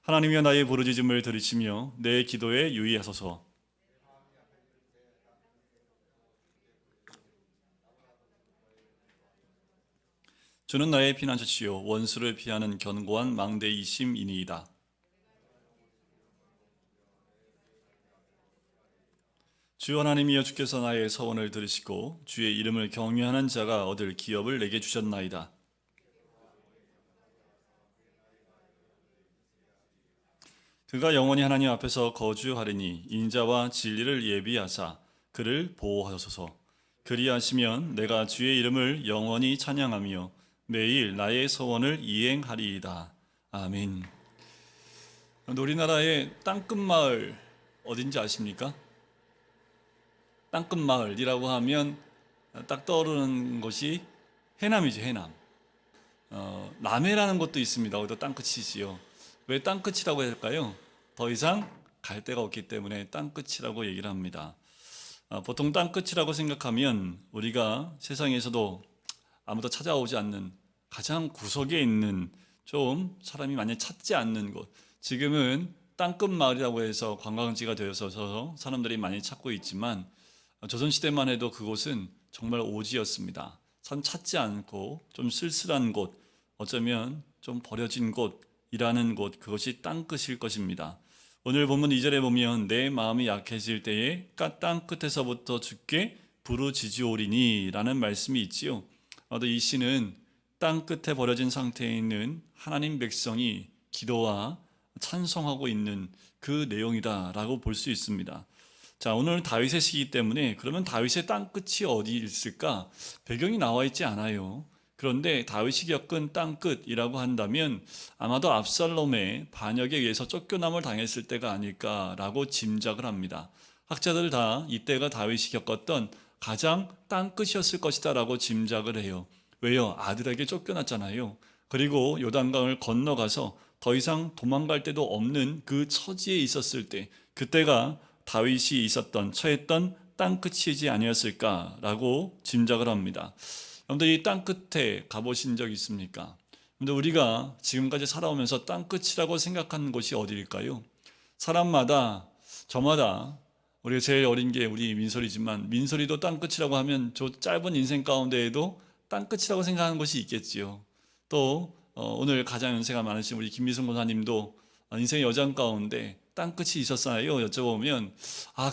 하나님이여 나의 부르짖음을 들으시며 내 기도에 유의하소서. 주는 나의 피난처시요 원수를 피하는 견고한 망대이심이니이다. 주 하나님이여 주께서 나의 서원을 들으시고 주의 이름을 경외하는 자가 얻을 기업을 내게 주셨나이다. 그가 영원히 하나님 앞에서 거주하리니 인자와 진리를 예비하사 그를 보호하소서. 그리하시면 내가 주의 이름을 영원히 찬양하며 매일 나의 서원을 이행하리이다. 아멘. 우리나라의 땅끝 마을 어딘지 아십니까? 땅끝 마을이라고 하면 딱 떠오르는 곳이 해남이죠. 해남. 남해라는 곳도 있습니다. 거기도 땅끝이지요. 왜 땅끝이라고 할까요? 더 이상 갈 데가 없기 때문에 땅끝이라고 얘기를 합니다. 보통 땅끝이라고 생각하면 우리가 세상에서도 아무도 찾아오지 않는 가장 구석에 있는 좀 사람이 많이 찾지 않는 곳. 지금은 땅끝 마을이라고 해서 관광지가 되어서 사람들이 많이 찾고 있지만 조선시대만 해도 그곳은 정말 오지였습니다. 참 찾지 않고 좀 쓸쓸한 곳, 어쩌면 좀 버려진 곳이라는 곳, 그것이 땅끝일 것입니다. 오늘 본문 2절에 보면 내 마음이 약해질 때에 땅끝에서부터 주께 부르짖으오리니 라는 말씀이 있지요. 이 시는 땅끝에 버려진 상태에 있는 하나님 백성이 기도와 찬송하고 있는 그 내용이다라고 볼 수 있습니다. 자, 오늘 다윗의 시이기 때문에 그러면 다윗의 땅끝이 어디 있을까? 배경이 나와 있지 않아요. 그런데 다윗이 겪은 땅끝이라고 한다면 아마도 압살롬의 반역에 의해서 쫓겨남을 당했을 때가 아닐까라고 짐작을 합니다. 학자들 다 이때가 다윗이 겪었던 가장 땅끝이었을 것이다 라고 짐작을 해요. 왜요? 아들에게 쫓겨났잖아요. 그리고 요단강을 건너가서 더 이상 도망갈 데도 없는 그 처지에 있었을 때, 그때가 다윗이 처했던 땅끝이지 아니었을까라고 짐작을 합니다. 여러분들 이 땅끝에 가보신 적 있습니까? 근데 우리가 지금까지 살아오면서 땅끝이라고 생각하는 곳이 어디일까요? 사람마다, 저마다, 우리가 제일 어린 게 우리 민설이지만 민설이도 땅끝이라고 하면 저 짧은 인생 가운데에도 땅끝이라고 생각하는 곳이 있겠지요. 또 오늘 가장 연세가 많으신 우리 김미승 권사님도 인생의 여정 가운데 땅끝이 있었어요 여쭤보면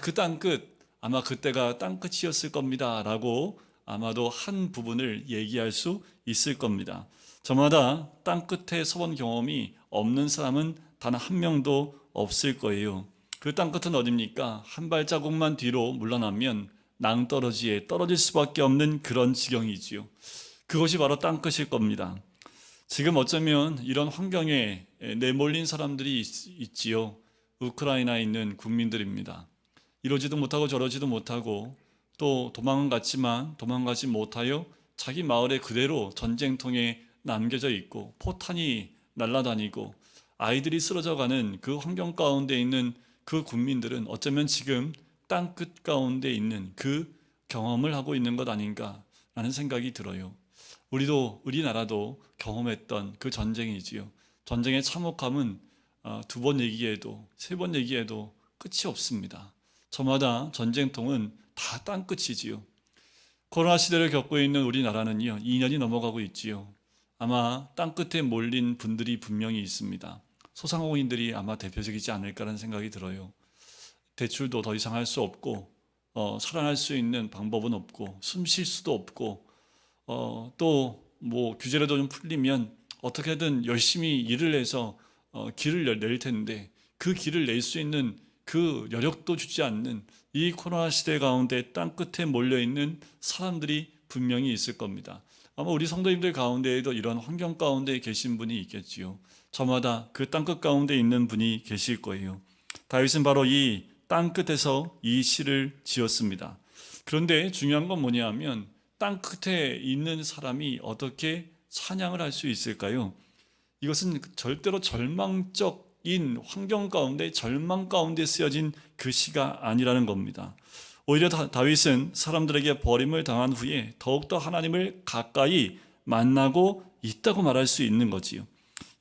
그 땅끝 아마 그때가 땅끝이었을 겁니다 라고 아마도 한 부분을 얘기할 수 있을 겁니다. 저마다 땅끝에 서본 경험이 없는 사람은 단 한 명도 없을 거예요. 그 땅끝은 어딥니까? 한 발자국만 뒤로 물러나면 낭떠러지에 떨어질 수밖에 없는 그런 지경이지요. 그것이 바로 땅끝일 겁니다. 지금 어쩌면 이런 환경에 내몰린 사람들이 있지요. 우크라이나에 있는 국민들입니다. 이러지도 못하고 저러지도 못하고 또 도망은 갔지만 도망가지 못하여 자기 마을에 그대로 전쟁통에 남겨져 있고 포탄이 날아다니고 아이들이 쓰러져가는 그 환경 가운데 있는 그 국민들은 어쩌면 지금 땅끝 가운데 있는 그 경험을 하고 있는 것 아닌가라는 생각이 들어요. 우리나라도 경험했던 그 전쟁이지요. 전쟁의 참혹함은 2번 얘기해도 3번 얘기해도 끝이 없습니다. 저마다 전쟁통은 다 땅끝이지요. 코로나 시대를 겪고 있는 우리나라는요 2년이 넘어가고 있지요. 아마 땅끝에 몰린 분들이 분명히 있습니다. 소상공인들이 아마 대표적이지 않을까라는 생각이 들어요. 대출도 더 이상 할 수 없고 살아날 수 있는 방법은 없고 숨 쉴 수도 없고 또 뭐 규제라도 좀 풀리면 어떻게든 열심히 일을 해서 길을 낼 텐데 그 길을 낼 수 있는 그 여력도 주지 않는 이 코로나 시대 가운데 땅끝에 몰려있는 사람들이 분명히 있을 겁니다. 아마 우리 성도님들 가운데에도 이런 환경 가운데 계신 분이 있겠지요. 저마다 그 땅끝 가운데 있는 분이 계실 거예요. 다윗은 바로 이 땅끝에서 이 시를 지었습니다. 그런데 중요한 건 뭐냐면 땅끝에 있는 사람이 어떻게 찬양을 할 수 있을까요? 이것은 절대로 절망적인 환경 가운데 절망 가운데 쓰여진 그 시가 아니라는 겁니다. 오히려 다윗은 사람들에게 버림을 당한 후에 더욱더 하나님을 가까이 만나고 있다고 말할 수 있는 거지요.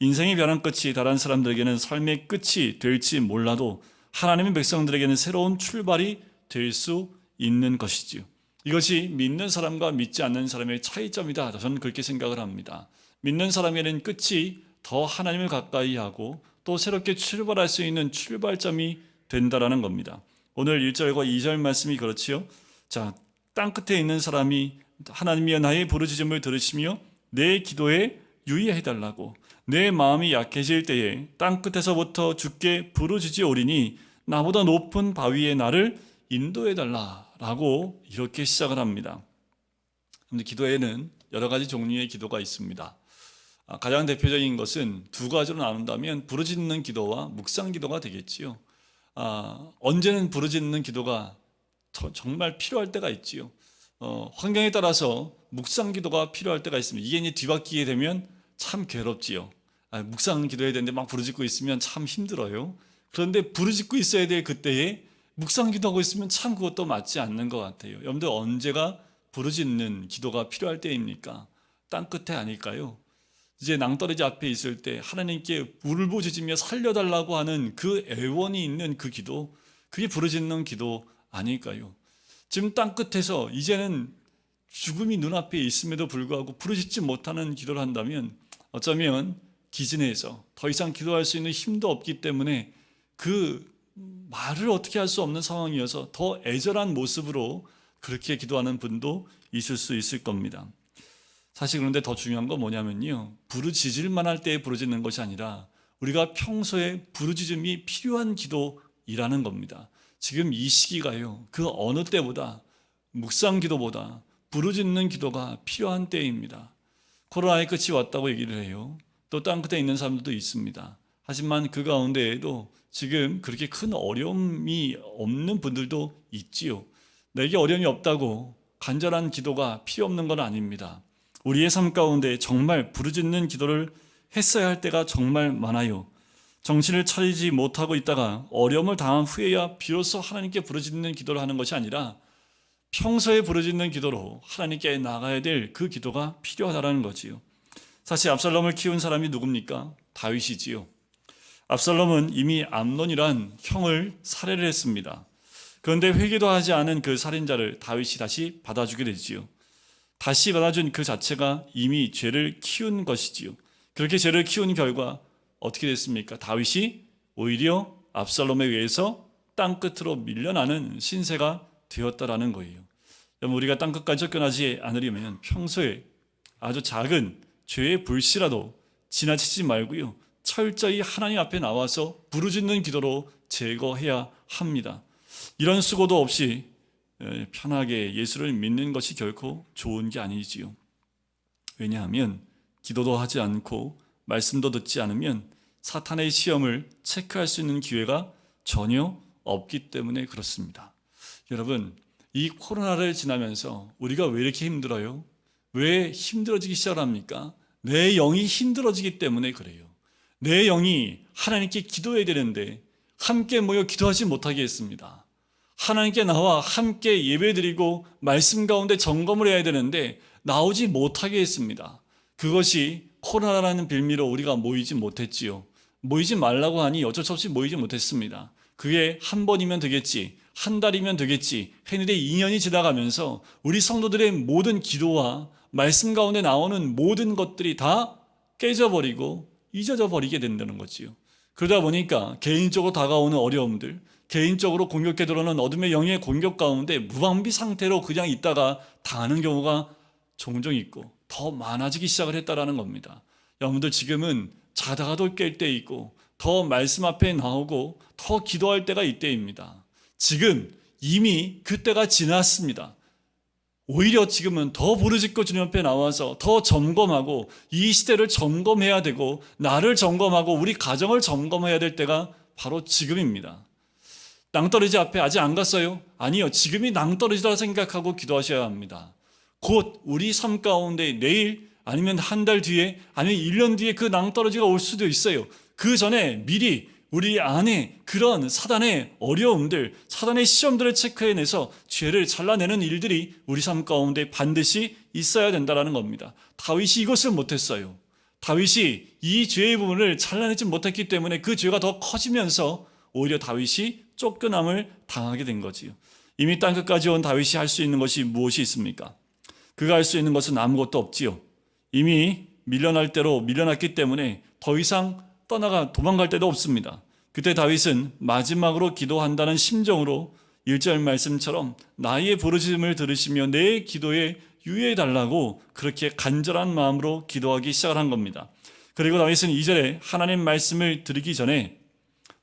인생의 벼랑 끝이 다른 사람들에게는 삶의 끝이 될지 몰라도 하나님의 백성들에게는 새로운 출발이 될 수 있는 것이지요. 이것이 믿는 사람과 믿지 않는 사람의 차이점이다. 저는 그렇게 생각을 합니다. 믿는 사람에게는 끝이 더 하나님을 가까이 하고 또 새롭게 출발할 수 있는 출발점이 된다라는 겁니다. 오늘 1절과 2절 말씀이 그렇지요. 자, 땅끝에 있는 사람이 하나님이여 나의 부르짖음을 들으시며 내 기도에 유의해달라고 내 마음이 약해질 때에 땅끝에서부터 주께 부르짖으오리니 나보다 높은 바위에 나를 인도해달라라고 이렇게 시작을 합니다. 그런데 기도에는 여러 가지 종류의 기도가 있습니다. 가장 대표적인 것은 두 가지로 나눈다면 부르짖는 기도와 묵상 기도가 되겠지요. 언제는 부르짖는 기도가 정말 필요할 때가 있지요. 환경에 따라서 묵상 기도가 필요할 때가 있습니다. 이게 이제 뒤바뀌게 되면 참 괴롭지요. 묵상 기도해야 되는데 막 부르짖고 있으면 참 힘들어요. 그런데 부르짖고 있어야 될 그때에 묵상 기도하고 있으면 참 그것도 맞지 않는 것 같아요. 여러분들 언제가 부르짖는 기도가 필요할 때입니까? 땅끝에 아닐까요? 이제 낭떠러지 앞에 있을 때 하나님께 울부짖으며 살려달라고 하는 그 애원이 있는 그 기도, 그게 부르짖는 기도 아닐까요? 지금 땅끝에서 이제는 죽음이 눈앞에 있음에도 불구하고 부르짖지 못하는 기도를 한다면 어쩌면 기진해서 더 이상 기도할 수 있는 힘도 없기 때문에 그 말을 어떻게 할 수 없는 상황이어서 더 애절한 모습으로 그렇게 기도하는 분도 있을 수 있을 겁니다. 사실 그런데 더 중요한 건 뭐냐면요, 부르짖을만 할 때에 부르짖는 것이 아니라 우리가 평소에 부르짖음이 필요한 기도이라는 겁니다. 지금 이 시기가요, 그 어느 때보다 묵상 기도보다 부르짖는 기도가 필요한 때입니다. 코로나의 끝이 왔다고 얘기를 해요. 또 땅끝에 있는 사람들도 있습니다. 하지만 그 가운데에도 지금 그렇게 큰 어려움이 없는 분들도 있지요. 내게 어려움이 없다고 간절한 기도가 필요 없는 건 아닙니다. 우리의 삶 가운데 정말 부르짖는 기도를 했어야 할 때가 정말 많아요. 정신을 차리지 못하고 있다가 어려움을 당한 후에야 비로소 하나님께 부르짖는 기도를 하는 것이 아니라 평소에 부르짖는 기도로 하나님께 나가야 될 그 기도가 필요하다는 거지요. 사실 압살롬을 키운 사람이 누굽니까? 다윗이지요. 압살롬은 이미 암논이란 형을 살해를 했습니다. 그런데 회개도 하지 않은 그 살인자를 다윗이 다시 받아주게 되지요. 다시 받아준 그 자체가 이미 죄를 키운 것이지요. 그렇게 죄를 키운 결과 어떻게 됐습니까? 다윗이 오히려 압살롬에 의해서 땅끝으로 밀려나는 신세가 되었다라는 거예요. 여러분, 우리가 땅끝까지 쫓겨나지 않으려면 평소에 아주 작은 죄의 불씨라도 지나치지 말고요, 철저히 하나님 앞에 나와서 부르짖는 기도로 제거해야 합니다. 이런 수고도 없이 편하게 예수를 믿는 것이 결코 좋은 게 아니지요. 왜냐하면 기도도 하지 않고 말씀도 듣지 않으면 사탄의 시험을 체크할 수 있는 기회가 전혀 없기 때문에 그렇습니다. 여러분, 이 코로나를 지나면서 우리가 왜 이렇게 힘들어요? 왜 힘들어지기 시작합니까? 내 영이 힘들어지기 때문에 그래요. 내 영이 하나님께 기도해야 되는데 함께 모여 기도하지 못하게 했습니다. 하나님께 나와 함께 예배드리고 말씀 가운데 점검을 해야 되는데 나오지 못하게 했습니다. 그것이 코로나라는 빌미로 우리가 모이지 못했지요. 모이지 말라고 하니 어쩔 수 없이 모이지 못했습니다. 그게 한 번이면 되겠지, 한 달이면 되겠지 했는데 2년이 지나가면서 우리 성도들의 모든 기도와 말씀 가운데 나오는 모든 것들이 다 깨져버리고 잊어져 버리게 된다는 거지요. 그러다 보니까 개인적으로 다가오는 어려움들, 개인적으로 공격해 들어오는 어둠의 영의 공격 가운데 무방비 상태로 그냥 있다가 당하는 경우가 종종 있고 더 많아지기 시작을 했다라는 겁니다. 여러분들 지금은 자다가도 깰 때 있고 더 말씀 앞에 나오고 더 기도할 때가 이때입니다. 지금 이미 그때가 지났습니다. 오히려 지금은 더 부르짖고 주님 앞에 나와서 더 점검하고 이 시대를 점검해야 되고 나를 점검하고 우리 가정을 점검해야 될 때가 바로 지금입니다. 낭떠러지 앞에 아직 안 갔어요? 아니요, 지금이 낭떠러지다 생각하고 기도하셔야 합니다. 곧 우리 삶 가운데 내일 아니면 한 달 뒤에 아니면 1년 뒤에 그 낭떠러지가 올 수도 있어요. 그 전에 미리 우리 안에 그런 사단의 어려움들, 사단의 시험들을 체크해내서 죄를 잘라내는 일들이 우리 삶 가운데 반드시 있어야 된다는 겁니다. 다윗이 이것을 못했어요. 다윗이 이 죄의 부분을 잘라내지 못했기 때문에 그 죄가 더 커지면서 오히려 다윗이 쫓겨남을 당하게 된 거지요. 이미 땅끝까지 온 다윗이 할 수 있는 것이 무엇이 있습니까? 그가 할 수 있는 것은 아무것도 없지요. 이미 밀려날 대로 밀려났기 때문에 더 이상 도망갈 데도 없습니다. 그때 다윗은 마지막으로 기도한다는 심정으로 1절 말씀처럼 나의 부르짖음을 들으시며 내 기도에 유의해 달라고 그렇게 간절한 마음으로 기도하기 시작을 한 겁니다. 그리고 다윗은 2절에 하나님 말씀을 드리기 전에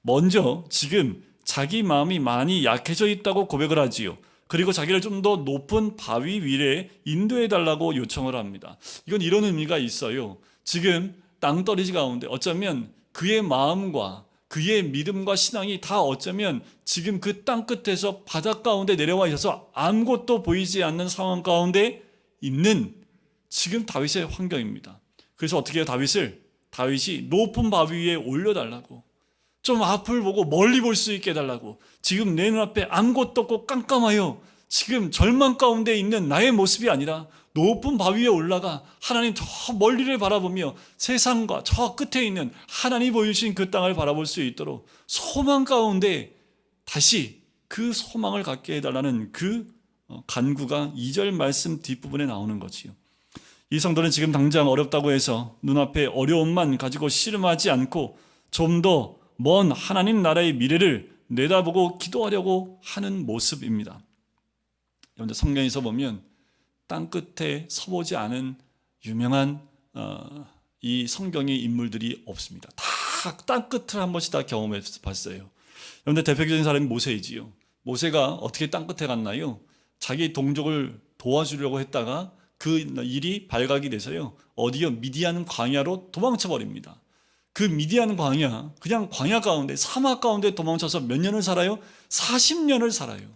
먼저 지금 자기 마음이 많이 약해져 있다고 고백을 하지요. 그리고 자기를 좀 더 높은 바위 위에 인도해 달라고 요청을 합니다. 이건 이런 의미가 있어요. 지금 땅떨어지 가운데 어쩌면 그의 마음과 그의 믿음과 신앙이 다 어쩌면 지금 그 땅 끝에서 바닥 가운데 내려와 있어서 아무것도 보이지 않는 상황 가운데 있는 지금 다윗의 환경입니다. 그래서 어떻게 해요? 다윗이 높은 바위 위에 올려달라고, 좀 앞을 보고 멀리 볼 수 있게 해달라고, 지금 내 눈앞에 아무것도 없고 깜깜하여 지금 절망 가운데 있는 나의 모습이 아니라 높은 바위 위에 올라가 하나님 저 멀리를 바라보며 세상과 저 끝에 있는 하나님 보여주신 그 땅을 바라볼 수 있도록 소망 가운데 다시 그 소망을 갖게 해달라는 그 간구가 2절 말씀 뒷부분에 나오는 거지요. 이 성도는 지금 당장 어렵다고 해서 눈앞에 어려움만 가지고 씨름하지 않고 좀 더 먼 하나님 나라의 미래를 내다보고 기도하려고 하는 모습입니다. 여러분들 성경에서 보면 땅끝에 서보지 않은 유명한 이 성경의 인물들이 없습니다. 다 땅끝을 한 번씩 다 경험해 봤어요. 여러분들 대표적인 사람이 모세이지요. 모세가 어떻게 땅끝에 갔나요? 자기 동족을 도와주려고 했다가 그 일이 발각이 돼서요, 어디요? 미디안 광야로 도망쳐 버립니다. 그 미디안 광야, 그냥 광야 가운데, 사막 가운데 도망쳐서 몇 년을 살아요? 40년을 살아요.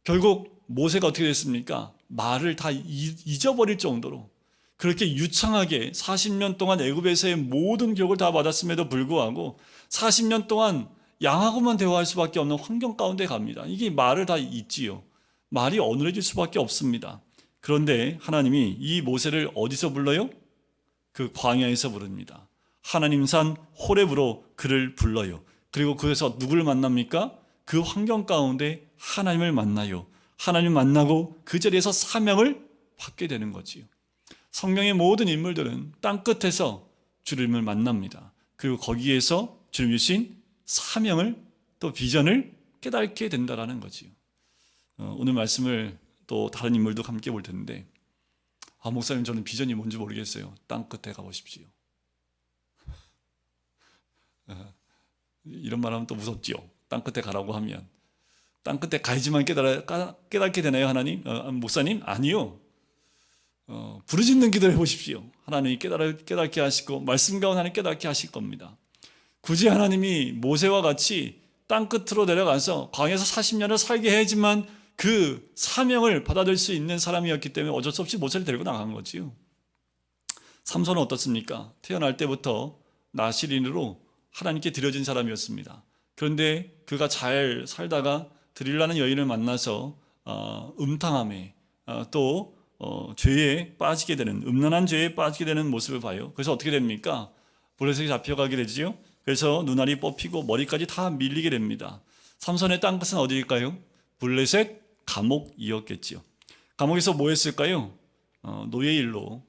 결국 모세가 어떻게 됐습니까? 말을 다 잊어버릴 정도로 그렇게 유창하게 40년 동안 애굽에서의 모든 교육을 다 받았음에도 불구하고 40년 동안 양하고만 대화할 수밖에 없는 환경 가운데 갑니다. 이게 말을 다 잊지요. 말이 어눌해질 수밖에 없습니다. 그런데 하나님이 이 모세를 어디서 불러요? 그 광야에서 부릅니다. 하나님 산 호렙으로 그를 불러요. 그리고 그에서 누구를 만납니까? 그 환경 가운데 하나님을 만나요. 하나님 만나고 그 자리에서 사명을 받게 되는 거지요. 성경의 모든 인물들은 땅끝에서 주님을 만납니다. 그리고 거기에서 주님 주신 사명을, 또 비전을 깨닫게 된다는 거지요. 오늘 말씀을 또 다른 인물도 함께 볼 텐데, 목사님 저는 비전이 뭔지 모르겠어요. 땅끝에 가보십시오. 이런 말 하면 또 무섭지요. 땅끝에 가라고 하면. 땅끝에 가야지만 깨닫게 되나요, 하나님? 목사님? 아니요. 부르짖는 기도를 해보십시오. 하나님이 깨닫게 하시고 말씀 가운데 하나님 깨닫게 하실 겁니다. 굳이 하나님이 모세와 같이 땅끝으로 내려가서 광야에서 40년을 살게 해야지만 그 사명을 받아들일 수 있는 사람이었기 때문에 어쩔 수 없이 모세를 데리고 나간 거지요. 삼손은 어떻습니까? 태어날 때부터 나실인으로 하나님께 드려진 사람이었습니다. 그런데 그가 잘 살다가 드릴라는 여인을 만나서 음탕함에 또 죄에 빠지게 되는, 음란한 죄에 빠지게 되는 모습을 봐요. 그래서 어떻게 됩니까? 블레셋이 잡혀가게 되지요. 그래서 눈알이 뽑히고 머리까지 다 밀리게 됩니다. 삼손의 땅끝은 어디일까요? 블레셋 감옥이었겠지요. 감옥에서 뭐 했을까요? 노예일로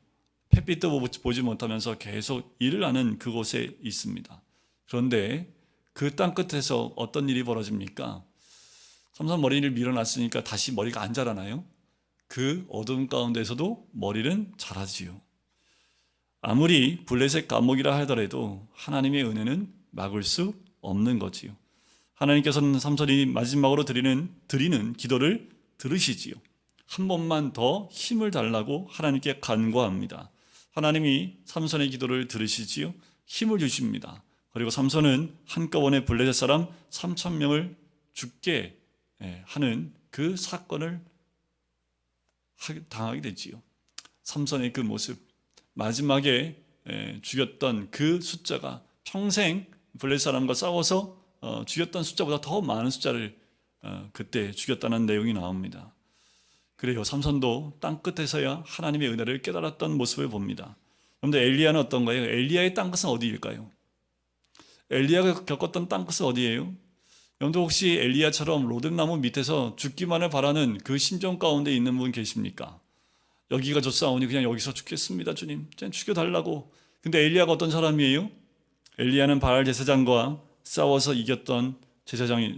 햇빛도 보지 못하면서 계속 일을 하는 그곳에 있습니다. 그런데 그 땅끝에서 어떤 일이 벌어집니까? 삼손 머리를 밀어놨으니까 다시 머리가 안 자라나요? 그 어둠 가운데서도 머리는 자라지요. 아무리 블레셋 감옥이라 하더라도 하나님의 은혜는 막을 수 없는 거지요. 하나님께서는 삼손이 마지막으로 드리는 기도를 들으시지요. 한 번만 더 힘을 달라고 하나님께 간구합니다. 하나님이 삼손의 기도를 들으시지요. 힘을 주십니다. 그리고 삼손은 한꺼번에 블레셋 사람 3,000명을 죽게 하는 그 사건을 당하게 되지요. 삼손의 그 모습, 마지막에 죽였던 그 숫자가 평생 블레셋 사람과 싸워서 죽였던 숫자보다 더 많은 숫자를 그때 죽였다는 내용이 나옵니다. 그래요. 삼손도 땅끝에서야 하나님의 은혜를 깨달았던 모습을 봅니다. 그런데 엘리야는 어떤가요? 엘리야의 땅끝은 어디일까요? 엘리야가 겪었던 땅끝은 어디예요? 여러분들 혹시 엘리야처럼 로뎀나무 밑에서 죽기만을 바라는 그 심정 가운데 있는 분 계십니까? 여기가 좋사오니 그냥 여기서 죽겠습니다, 주님. 그냥 죽여달라고. 근데 엘리야가 어떤 사람이에요? 엘리야는 바알 제사장과 싸워서 이겼던 제사장이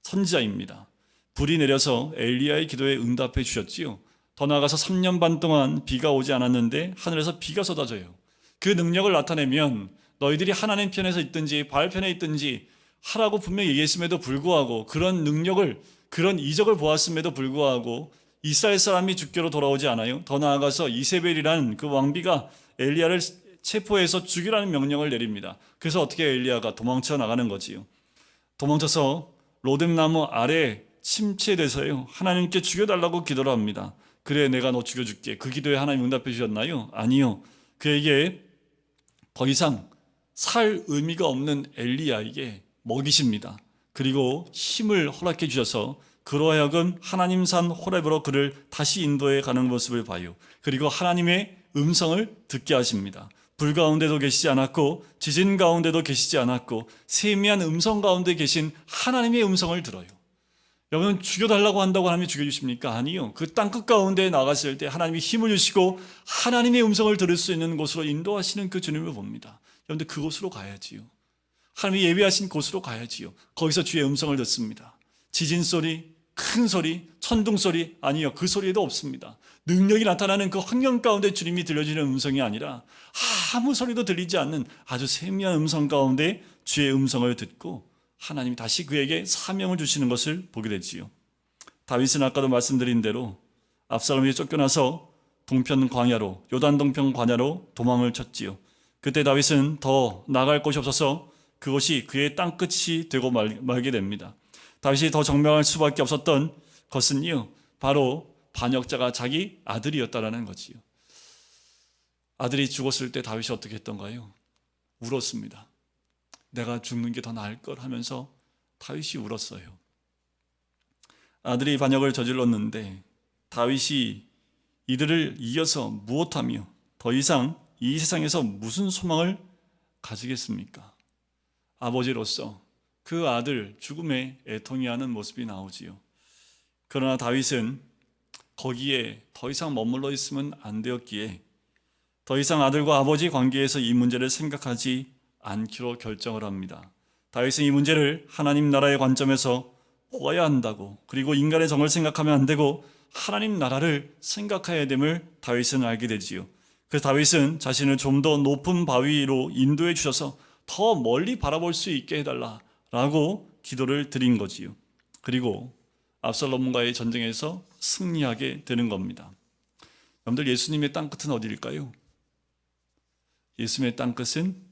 선지자입니다. 불이 내려서 엘리야의 기도에 응답해 주셨지요. 더 나아가서 3년 반 동안 비가 오지 않았는데 하늘에서 비가 쏟아져요. 그 능력을 나타내면 너희들이 하나님 편에서 있든지 바알 편에 있든지 하라고 분명히 얘기했음에도 불구하고 그런 능력을, 그런 이적을 보았음에도 불구하고 이스라엘 사람이 죽게로 돌아오지 않아요. 더 나아가서 이세벨이라는 그 왕비가 엘리야를 체포해서 죽이라는 명령을 내립니다. 그래서 어떻게 엘리야가 도망쳐 나가는 거지요. 도망쳐서 로뎀나무 아래 침체돼서요, 하나님께 죽여달라고 기도를 합니다. 그래, 내가 너 죽여줄게. 그 기도에 하나님 응답해 주셨나요? 아니요. 그에게 더 이상 살 의미가 없는 엘리야에게 먹이십니다. 그리고 힘을 허락해 주셔서 그로 하여금 하나님 산 호렙으로 그를 다시 인도해 가는 모습을 봐요. 그리고 하나님의 음성을 듣게 하십니다. 불 가운데도 계시지 않았고 지진 가운데도 계시지 않았고 세미한 음성 가운데 계신 하나님의 음성을 들어요. 여러분, 죽여달라고 한다고 하나님이 죽여주십니까? 아니요. 그 땅끝 가운데 나갔을 때 하나님이 힘을 주시고 하나님의 음성을 들을 수 있는 곳으로 인도하시는 그 주님을 봅니다. 여러분들, 그곳으로 가야지요. 하나님이 예비하신 곳으로 가야지요. 거기서 주의 음성을 듣습니다. 지진 소리, 큰 소리, 천둥 소리, 아니요. 그 소리에도 없습니다. 능력이 나타나는 그 환경 가운데 주님이 들려주는 음성이 아니라 아무 소리도 들리지 않는 아주 세미한 음성 가운데 주의 음성을 듣고 하나님이 다시 그에게 사명을 주시는 것을 보게 되지요. 다윗은 아까도 말씀드린 대로 압살롬이 쫓겨나서 동편 광야로, 요단 동편 광야로 도망을 쳤지요. 그때 다윗은 더 나갈 곳이 없어서 그것이 그의 땅끝이 되고 말게 됩니다. 다윗이 더 정명할 수밖에 없었던 것은요, 바로 반역자가 자기 아들이었다라는 거지요. 아들이 죽었을 때 다윗이 어떻게 했던가요? 울었습니다. 내가 죽는 게 더 나을 걸 하면서 다윗이 울었어요. 아들이 반역을 저질렀는데 다윗이 이들을 이어서 무엇하며 더 이상 이 세상에서 무슨 소망을 가지겠습니까? 아버지로서 그 아들 죽음에 애통해하는 모습이 나오지요. 그러나 다윗은 거기에 더 이상 머물러 있으면 안 되었기에 더 이상 아들과 아버지 관계에서 이 문제를 생각하지 않기로 결정을 합니다. 다윗은 이 문제를 하나님 나라의 관점에서 보아야 한다고, 그리고 인간의 정을 생각하면 안 되고 하나님 나라를 생각해야 됨을 다윗은 알게 되지요. 그래서 다윗은 자신을 좀 더 높은 바위로 인도해 주셔서 더 멀리 바라볼 수 있게 해달라라고 기도를 드린 거지요. 그리고 압살롬과의 전쟁에서 승리하게 되는 겁니다. 여러분들, 예수님의 땅끝은 어디일까요? 예수님의 땅끝은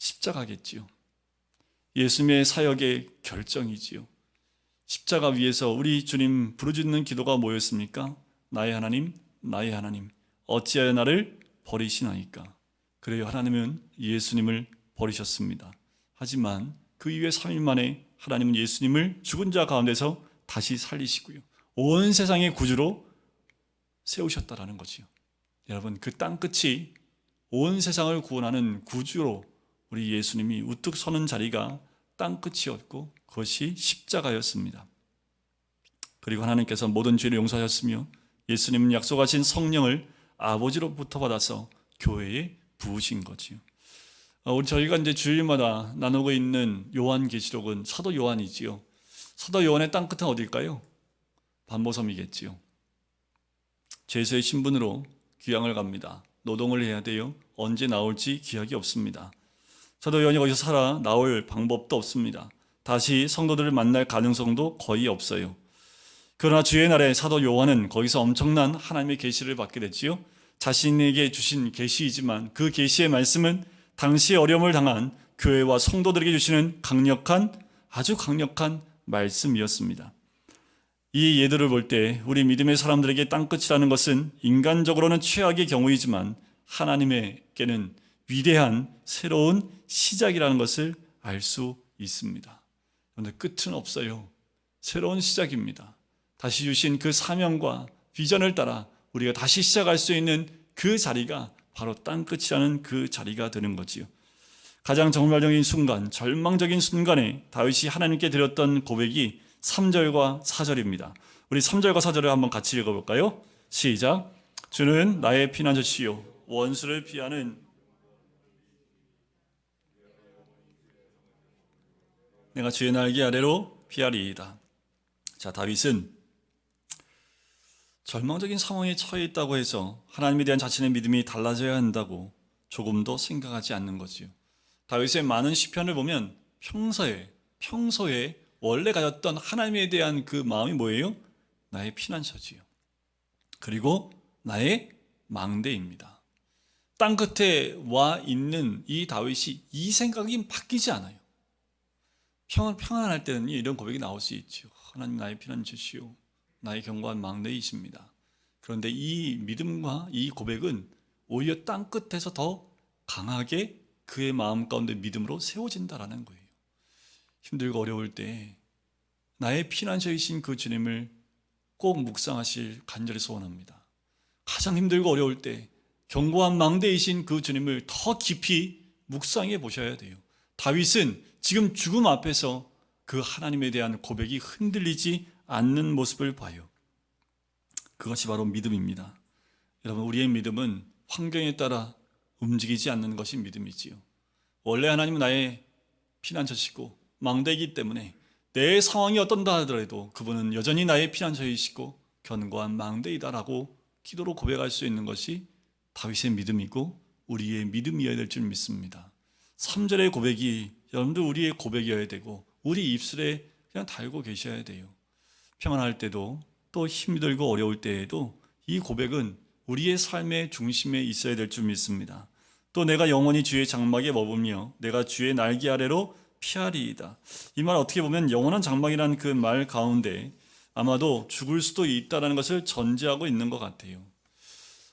십자가겠지요. 예수님의 사역의 결정이지요. 십자가 위에서 우리 주님 부르짖는 기도가 뭐였습니까? 나의 하나님, 나의 하나님, 어찌하여 나를 버리시나이까? 그래요, 하나님은 예수님을 버리셨습니다. 하지만 그 이후에 3일 만에 하나님은 예수님을 죽은 자 가운데서 다시 살리시고요, 온 세상의 구주로 세우셨다라는 거지요. 여러분, 그 땅끝이 온 세상을 구원하는 구주로 우리 예수님이 우뚝 서는 자리가 땅끝이었고 그것이 십자가였습니다. 그리고 하나님께서 모든 죄를 용서하셨으며 예수님은 약속하신 성령을 아버지로부터 받아서 교회에 부으신 거지요. 저희가 이제 주일마다 나누고 있는 요한계시록은 사도 요한이지요. 사도 요한의 땅끝은 어딜까요? 반모섬이겠지요. 죄수의 신분으로 귀향을 갑니다. 노동을 해야 돼요. 언제 나올지 기약이 없습니다. 사도 요한이 거기서 살아 나올 방법도 없습니다. 다시 성도들을 만날 가능성도 거의 없어요. 그러나 주의 날에 사도 요한은 거기서 엄청난 하나님의 계시를 받게 됐지요. 자신에게 주신 계시이지만 그 계시의 말씀은 당시에 어려움을 당한 교회와 성도들에게 주시는 아주 강력한 말씀이었습니다. 이 예들을 볼 때 우리 믿음의 사람들에게 땅끝이라는 것은 인간적으로는 최악의 경우이지만 하나님에게는 위대한 새로운 시작이라는 것을 알 수 있습니다. 그런데 끝은 없어요. 새로운 시작입니다. 다시 주신 그 사명과 비전을 따라 우리가 다시 시작할 수 있는 그 자리가 바로 땅끝이라는 그 자리가 되는 거지요. 가장 정말적인 순간, 절망적인 순간에 다윗이 하나님께 드렸던 고백이 3절과 4절입니다. 우리 3절과 4절을 한번 같이 읽어볼까요? 시작. 주는 나의 피난처시요 원수를 피하는 내가 주의 날개 아래로 피하리이다. 자, 다윗은 절망적인 상황에 처해 있다고 해서 하나님에 대한 자신의 믿음이 달라져야 한다고 조금도 생각하지 않는 거지요. 다윗의 많은 시편을 보면 평소에 원래 가졌던 하나님에 대한 그 마음이 뭐예요? 나의 피난처지요. 그리고 나의 망대입니다. 땅 끝에 와 있는 이 다윗이 이 생각이 바뀌지 않아요. 평안할 때는 이런 고백이 나올 수 있죠. 하나님 나의 피난처시요 나의 견고한 망대이십니다. 그런데 이 믿음과 이 고백은 오히려 땅 끝에서 더 강하게 그의 마음 가운데 믿음으로 세워진다라는 거예요. 힘들고 어려울 때 나의 피난처이신 그 주님을 꼭 묵상하실 간절히 소원합니다. 가장 힘들고 어려울 때 견고한 망대이신 그 주님을 더 깊이 묵상해 보셔야 돼요. 다윗은 지금 죽음 앞에서 그 하나님에 대한 고백이 흔들리지 않는 모습을 봐요. 그것이 바로 믿음입니다. 여러분, 우리의 믿음은 환경에 따라 움직이지 않는 것이 믿음이지요. 원래 하나님은 나의 피난처시고 망대이기 때문에 내 상황이 어떤다 하더라도 그분은 여전히 나의 피난처이시고 견고한 망대이다라고 기도로 고백할 수 있는 것이 다윗의 믿음이고 우리의 믿음이어야 될 줄 믿습니다. 3절의 고백이 여러분들 우리의 고백이어야 되고 우리 입술에 그냥 달고 계셔야 돼요. 평안할 때도 또 힘들고 어려울 때에도 이 고백은 우리의 삶의 중심에 있어야 될 줄 믿습니다. 또 내가 영원히 주의 장막에 머물며 내가 주의 날개 아래로 피하리이다. 이 말 어떻게 보면 영원한 장막이라는 그 말 가운데 아마도 죽을 수도 있다는 것을 전제하고 있는 것 같아요.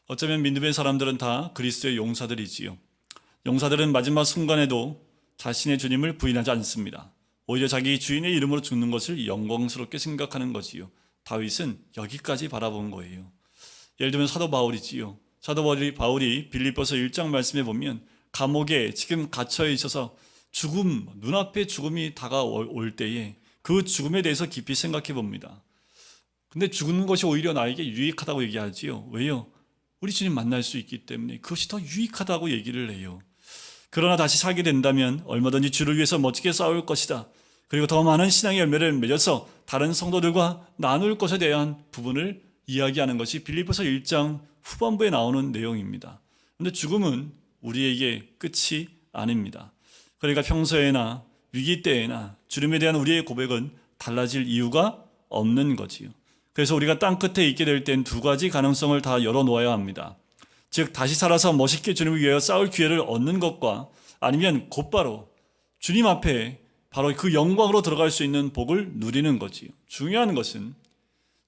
어쩌면 믿음의 사람들은 다 그리스도의 용사들이지요. 용사들은 마지막 순간에도 자신의 주님을 부인하지 않습니다. 오히려 자기 주인의 이름으로 죽는 것을 영광스럽게 생각하는 거지요. 다윗은 여기까지 바라본 거예요. 예를 들면 사도 바울이지요. 사도 바울이 빌립보서 1장 말씀에 보면 감옥에 지금 갇혀 있어서 눈앞에 죽음이 다가올 때에 그 죽음에 대해서 깊이 생각해 봅니다. 근데 죽는 것이 오히려 나에게 유익하다고 얘기하지요. 왜요? 우리 주님 만날 수 있기 때문에 그것이 더 유익하다고 얘기를 해요. 그러나 다시 살게 된다면 얼마든지 주를 위해서 멋지게 싸울 것이다. 그리고 더 많은 신앙의 열매를 맺어서 다른 성도들과 나눌 것에 대한 부분을 이야기하는 것이 빌립보서 1장 후반부에 나오는 내용입니다. 그런데 죽음은 우리에게 끝이 아닙니다. 그러니까 평소에나 위기 때에나 주님에 대한 우리의 고백은 달라질 이유가 없는 거지요. 그래서 우리가 땅 끝에 있게 될 땐 두 가지 가능성을 다 열어놓아야 합니다. 즉 다시 살아서 멋있게 주님을 위하여 싸울 기회를 얻는 것과 아니면 곧바로 주님 앞에 바로 그 영광으로 들어갈 수 있는 복을 누리는 거지요. 중요한 것은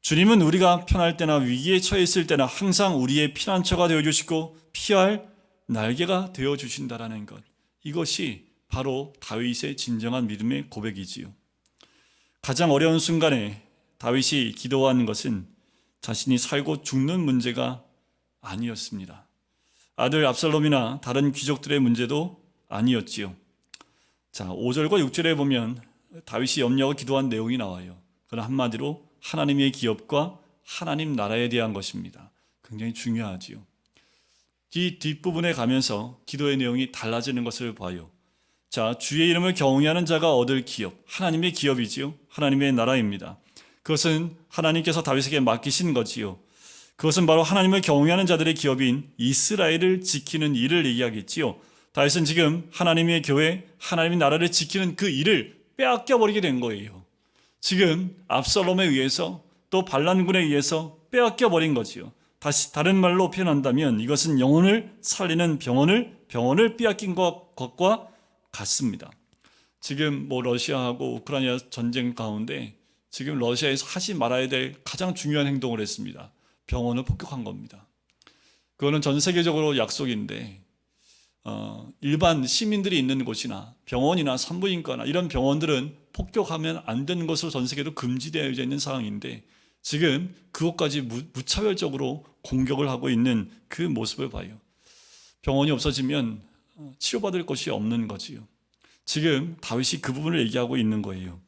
주님은 우리가 편할 때나 위기에 처해 있을 때나 항상 우리의 피난처가 되어주시고 피할 날개가 되어주신다라는 것. 이것이 바로 다윗의 진정한 믿음의 고백이지요. 가장 어려운 순간에 다윗이 기도한 것은 자신이 살고 죽는 문제가 아니었습니다. 아들 압살롬이나 다른 귀족들의 문제도 아니었지요. 자, 5절과 6절에 보면 다윗이 염려하고 기도한 내용이 나와요. 그건 한마디로 하나님의 기업과 하나님 나라에 대한 것입니다. 굉장히 중요하지요. 이 뒷부분에 가면서 기도의 내용이 달라지는 것을 봐요. 자, 주의 이름을 경외하는 자가 얻을 기업, 하나님의 기업이지요. 하나님의 나라입니다. 그것은 하나님께서 다윗에게 맡기신 거지요. 그것은 바로 하나님을 경외하는 자들의 기업인 이스라엘을 지키는 일을 얘기하겠지요. 다윗은 지금 하나님의 교회, 하나님의 나라를 지키는 그 일을 빼앗겨 버리게 된 거예요. 지금 압살롬에 의해서 또 반란군에 의해서 빼앗겨 버린 거지요. 다른 말로 표현한다면 이것은 영혼을 살리는 병원을 빼앗긴 것과 같습니다. 지금 러시아하고 우크라이나 전쟁 가운데 지금 러시아에서 하지 말아야 될 가장 중요한 행동을 했습니다. 병원을 폭격한 겁니다. 그거는 전 세계적으로 약속인데 일반 시민들이 있는 곳이나 병원이나 산부인과나 이런 병원들은 폭격하면 안 되는 것으로 전 세계로 금지되어 있는 상황인데 지금 그것까지 무차별적으로 공격을 하고 있는 그 모습을 봐요. 병원이 없어지면 치료받을 것이 없는 거지요. 지금 다윗이 그 부분을 얘기하고 있는 거예요.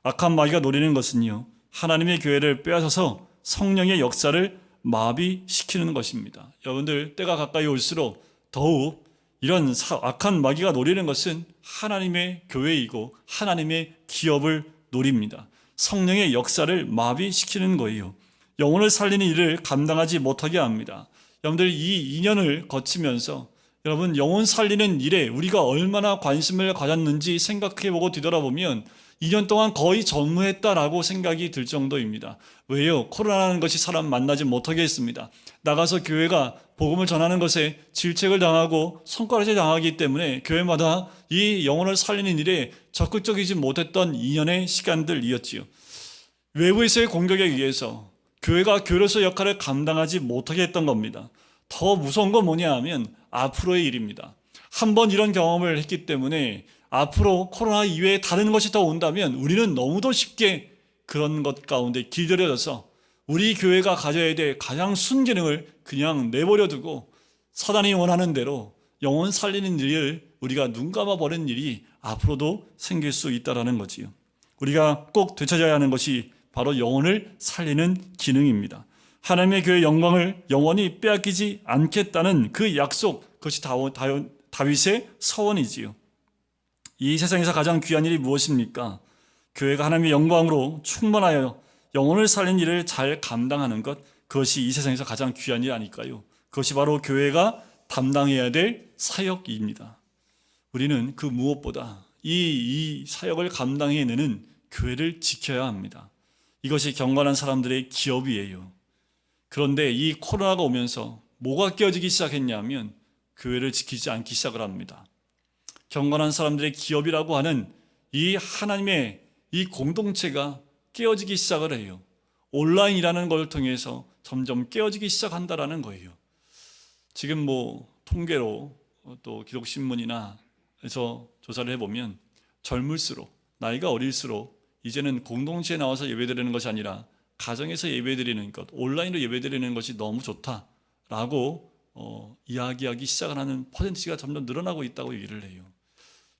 악한 마귀가 노리는 것은요, 하나님의 교회를 빼앗아서 성령의 역사를 마비시키는 것입니다. 여러분들, 때가 가까이 올수록 더욱 이런 악한 마귀가 노리는 것은 하나님의 교회이고 하나님의 기업을 노립니다. 성령의 역사를 마비시키는 거예요. 영혼을 살리는 일을 감당하지 못하게 합니다. 여러분들, 이 2년을 거치면서 여러분, 영혼 살리는 일에 우리가 얼마나 관심을 가졌는지 생각해보고 뒤돌아보면 2년 동안 거의 전무했다라고 생각이 들 정도입니다. 왜요? 코로나라는 것이 사람 만나지 못하게 했습니다. 나가서 교회가 복음을 전하는 것에 질책을 당하고 손가락질 당하기 때문에 교회마다 이 영혼을 살리는 일에 적극적이지 못했던 2년의 시간들이었지요. 외부에서의 공격에 의해서 교회가 교회로서 역할을 감당하지 못하게 했던 겁니다. 더 무서운 건 뭐냐 하면 앞으로의 일입니다. 한번 이런 경험을 했기 때문에 앞으로 코로나 이외에 다른 것이 더 온다면 우리는 너무도 쉽게 그런 것 가운데 길들여져서 우리 교회가 가져야 될 가장 순기능을 그냥 내버려 두고 사단이 원하는 대로 영혼 살리는 일을 우리가 눈 감아버리는 일이 앞으로도 생길 수 있다는 거지요. 우리가 꼭 되찾아야 하는 것이 바로 영혼을 살리는 기능입니다. 하나님의 교회의 영광을 영원히 빼앗기지 않겠다는 그 약속, 그것이 다윗의 서원이지요. 이 세상에서 가장 귀한 일이 무엇입니까? 교회가 하나님의 영광으로 충만하여 영혼을 살리는 일을 잘 감당하는 것, 그것이 이 세상에서 가장 귀한 일 아닐까요? 그것이 바로 교회가 담당해야 될 사역입니다. 우리는 그 무엇보다 이 사역을 감당해내는 교회를 지켜야 합니다. 이것이 경건한 사람들의 기업이에요. 그런데 이 코로나가 오면서 뭐가 깨어지기 시작했냐면 교회를 지키지 않기 시작을 합니다. 경건한 사람들의 기업이라고 하는 이 하나님의 이 공동체가 깨어지기 시작을 해요. 온라인이라는 걸 통해서 점점 깨어지기 시작한다라는 거예요. 지금 통계로 또 기록신문이나 해서 조사를 해보면 젊을수록, 나이가 어릴수록 이제는 공동체에 나와서 예배드리는 것이 아니라 가정에서 예배드리는 것, 온라인으로 예배드리는 것이 너무 좋다라고 이야기하기 시작하는 퍼센티지가 점점 늘어나고 있다고 얘기를 해요.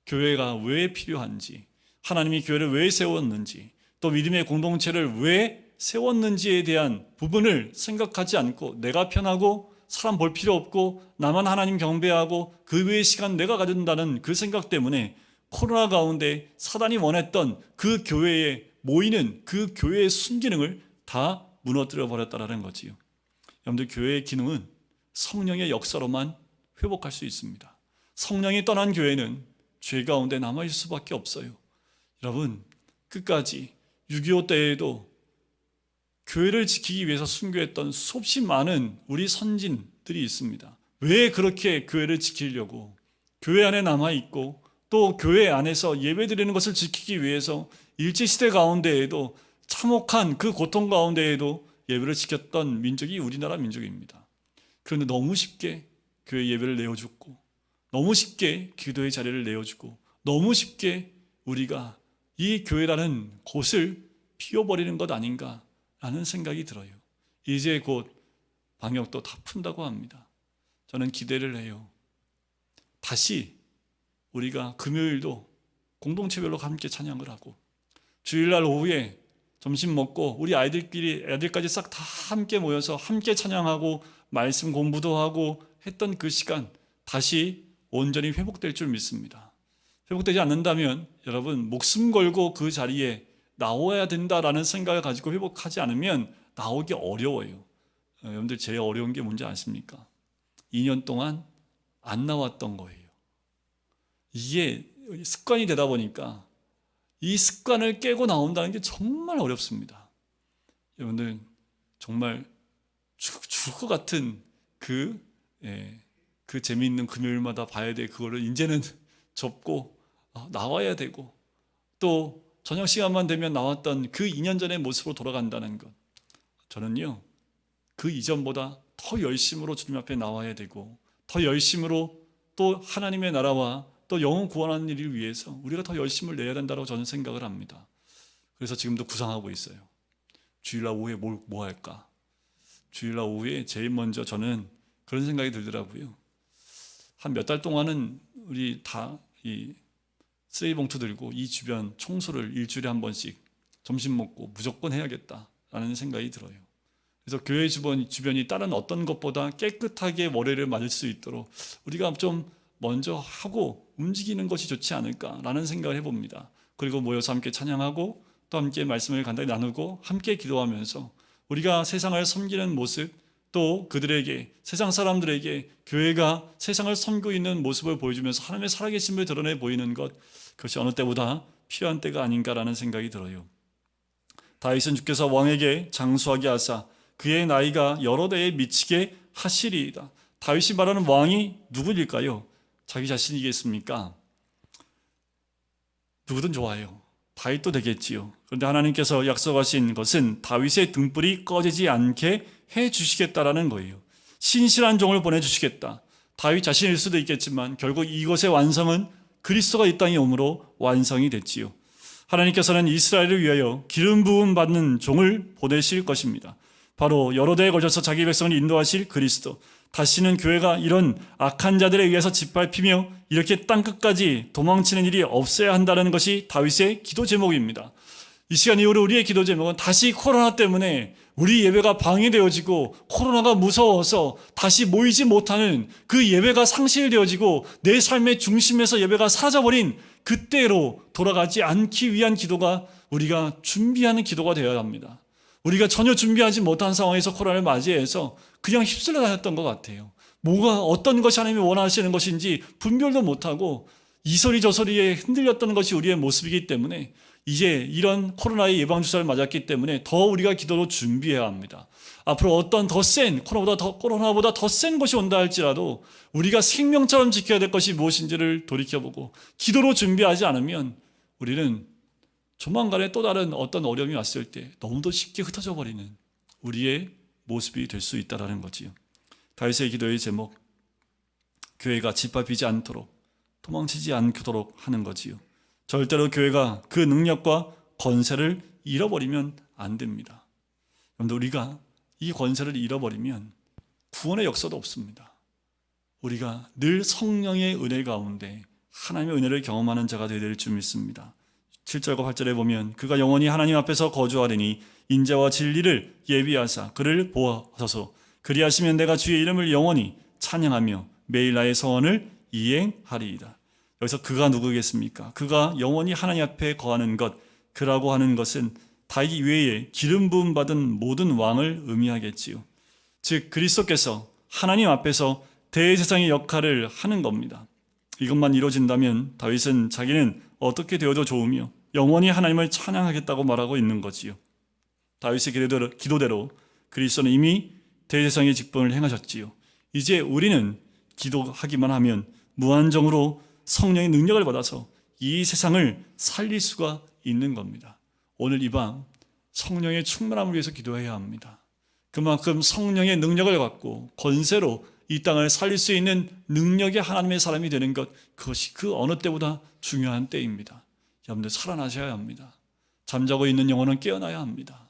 교회가 왜 필요한지, 하나님이 교회를 왜 세웠는지, 또 믿음의 공동체를 왜 세웠는지에 대한 부분을 생각하지 않고 내가 편하고 사람 볼 필요 없고 나만 하나님 경배하고 그 외의 시간 내가 가진다는 그 생각 때문에 코로나 가운데 사단이 원했던 그 교회에 모이는 그 교회의 순기능을 다 무너뜨려 버렸다는 거지요. 여러분들, 교회의 기능은 성령의 역사로만 회복할 수 있습니다. 성령이 떠난 교회는 죄 가운데 남아있을 수밖에 없어요. 여러분, 끝까지 6.25 때에도 교회를 지키기 위해서 순교했던 수없이 많은 우리 선진들이 있습니다. 왜 그렇게 교회를 지키려고 교회 안에 남아있고 또 교회 안에서 예배드리는 것을 지키기 위해서 일제시대 가운데에도 참혹한 그 고통 가운데에도 예배를 지켰던 민족이 우리나라 민족입니다. 그런데 너무 쉽게 교회 예배를 내어주고 너무 쉽게 기도의 자리를 내어주고 너무 쉽게 우리가 이 교회라는 곳을 비워버리는 것 아닌가라는 생각이 들어요. 이제 곧 방역도 다 푼다고 합니다. 저는 기대를 해요. 다시 우리가 금요일도 공동체별로 함께 찬양을 하고 주일날 오후에 점심 먹고 우리 애들까지 싹 다 함께 모여서 함께 찬양하고 말씀 공부도 하고 했던 그 시간 다시 온전히 회복될 줄 믿습니다. 회복되지 않는다면 여러분, 목숨 걸고 그 자리에 나와야 된다라는 생각을 가지고 회복하지 않으면 나오기 어려워요. 여러분들, 제일 어려운 게 뭔지 아십니까? 2년 동안 안 나왔던 거예요. 이게 습관이 되다 보니까 이 습관을 깨고 나온다는 게 정말 어렵습니다. 여러분들, 정말 죽을 것 같은 그 재미있는 금요일마다 봐야 될 그거를 이제는 접고 나와야 되고 또 저녁 시간만 되면 나왔던 그 2년 전의 모습으로 돌아간다는 것, 저는요 그 이전보다 더 열심으로 주님 앞에 나와야 되고 더 열심으로 또 하나님의 나라와 또 영혼 구원하는 일을 위해서 우리가 더 열심을 내야 된다고 저는 생각을 합니다. 그래서 지금도 구상하고 있어요. 주일날 오후에 뭐 할까? 주일날 오후에 제일 먼저 저는 그런 생각이 들더라고요. 한 몇 달 동안은 우리 다 이 쓰레기 봉투 들고 이 주변 청소를 일주일에 한 번씩 점심 먹고 무조건 해야겠다라는 생각이 들어요. 그래서 교회 주변이 다른 어떤 것보다 깨끗하게 월요일을 맞을 수 있도록 우리가 좀 먼저 하고 움직이는 것이 좋지 않을까라는 생각을 해봅니다. 그리고 모여서 함께 찬양하고 또 함께 말씀을 간단히 나누고 함께 기도하면서 우리가 세상을 섬기는 모습, 또 그들에게, 세상 사람들에게 교회가 세상을 섬기고 있는 모습을 보여주면서 하나님의 살아계심을 드러내 보이는 것, 그것이 어느 때보다 필요한 때가 아닌가라는 생각이 들어요. 다윗은 주께서 왕에게 장수하게 하사 그의 나이가 여러 대에 미치게 하시리이다. 다윗이 말하는 왕이 누구일까요? 자기 자신이겠습니까? 누구든 좋아요. 다윗도 되겠지요. 그런데 하나님께서 약속하신 것은 다윗의 등불이 꺼지지 않게 해주시겠다라는 거예요. 신실한 종을 보내주시겠다. 다윗 자신일 수도 있겠지만 결국 이것의 완성은 그리스도가 이 땅에 오므로 완성이 됐지요. 하나님께서는 이스라엘을 위하여 기름 부음 받는 종을 보내실 것입니다. 바로 여러 대에 걸쳐서 자기 백성을 인도하실 그리스도. 다시는 교회가 이런 악한 자들에 의해서 짓밟히며 이렇게 땅끝까지 도망치는 일이 없어야 한다는 것이 다윗의 기도 제목입니다. 이 시간 이후로 우리의 기도 제목은 다시 코로나 때문에 우리 예배가 방해되어지고 코로나가 무서워서 다시 모이지 못하는 그 예배가 상실되어지고 내 삶의 중심에서 예배가 사라져버린 그때로 돌아가지 않기 위한 기도가 우리가 준비하는 기도가 되어야 합니다. 우리가 전혀 준비하지 못한 상황에서 코로나를 맞이해서 그냥 휩쓸려 다녔던 것 같아요. 뭐가 어떤 것이 하나님이 원하시는 것인지 분별도 못하고 이소리 저소리에 흔들렸던 것이 우리의 모습이기 때문에 이제 이런 코로나의 예방주사를 맞았기 때문에 더 우리가 기도로 준비해야 합니다. 앞으로 어떤 더 센 코로나보다 더 센 것이 온다 할지라도 우리가 생명처럼 지켜야 될 것이 무엇인지를 돌이켜보고 기도로 준비하지 않으면 우리는 조만간에 또 다른 어떤 어려움이 왔을 때 너무도 쉽게 흩어져 버리는 우리의 모습이 될 수 있다는 거지요. 다윗의 기도의 제목, 교회가 짓밟히지 않도록 도망치지 않도록 하는 거지요. 절대로 교회가 그 능력과 권세를 잃어버리면 안 됩니다. 그런데 우리가 이 권세를 잃어버리면 구원의 역사도 없습니다. 우리가 늘 성령의 은혜 가운데 하나님의 은혜를 경험하는 자가 되어야 될 줄 믿습니다. 7절과 8절에 보면 그가 영원히 하나님 앞에서 거주하리니 인자와 진리를 예비하사 그를 보아소서. 그리하시면 내가 주의 이름을 영원히 찬양하며 매일 나의 서원을 이행하리이다. 여기서 그가 누구겠습니까? 그가 영원히 하나님 앞에 거하는 것, 그라고 하는 것은 다윗 외에 기름 부음 받은 모든 왕을 의미하겠지요. 즉 그리스도께서 하나님 앞에서 대제사장의 역할을 하는 겁니다. 이것만 이루어진다면 다윗은 자기는 어떻게 되어도 좋으며 영원히 하나님을 찬양하겠다고 말하고 있는 거지요. 다윗의 기도대로 그리스도는 이미 대제사장의 직분을 행하셨지요. 이제 우리는 기도하기만 하면 무한정으로 성령의 능력을 받아서 이 세상을 살릴 수가 있는 겁니다. 오늘 이 밤 성령의 충만함을 위해서 기도해야 합니다. 그만큼 성령의 능력을 갖고 권세로 이 땅을 살릴 수 있는 능력의 하나님의 사람이 되는 것, 그것이 그 어느 때보다 중요한 때입니다. 여러분들 살아나셔야 합니다. 잠자고 있는 영혼은 깨어나야 합니다.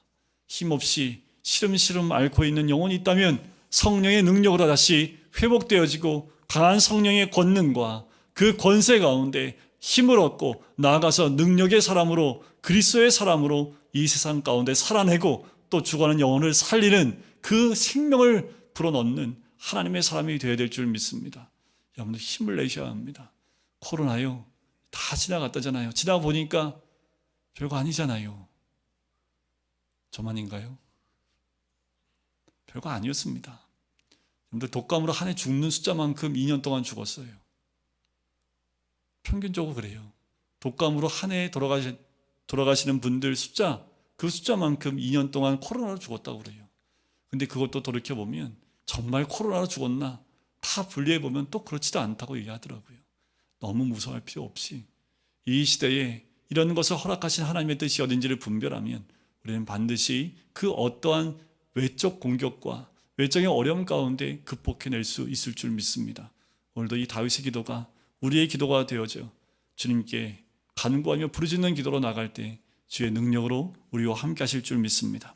힘없이 시름시름 앓고 있는 영혼이 있다면 성령의 능력으로 다시 회복되어지고 강한 성령의 권능과 그 권세 가운데 힘을 얻고 나아가서 능력의 사람으로, 그리스도의 사람으로 이 세상 가운데 살아내고 또 죽어가는 영혼을 살리는 그 생명을 불어넣는 하나님의 사람이 되어야 될 줄 믿습니다. 여러분들 힘을 내셔야 합니다. 코로나요, 다 지나갔다잖아요. 지나가 보니까 별거 아니잖아요. 저만인가요? 별거 아니었습니다. 여러분들 독감으로 한 해 죽는 숫자만큼 2년 동안 죽었어요. 평균적으로 그래요. 독감으로 한 해 돌아가시는 분들 숫자, 그 숫자만큼 2년 동안 코로나로 죽었다고 그래요. 근데 그것도 돌이켜보면 정말 코로나로 죽었나? 다 분리해보면 또 그렇지도 않다고 얘기하더라고요. 너무 무서워할 필요 없이 이 시대에 이런 것을 허락하신 하나님의 뜻이 어딘지를 분별하면 우리는 반드시 그 어떠한 외적 공격과 외적인 어려움 가운데 극복해낼 수 있을 줄 믿습니다. 오늘도 이 다윗의 기도가 우리의 기도가 되어져 주님께 간구하며 부르짖는 기도로 나갈 때 주의 능력으로 우리와 함께 하실 줄 믿습니다.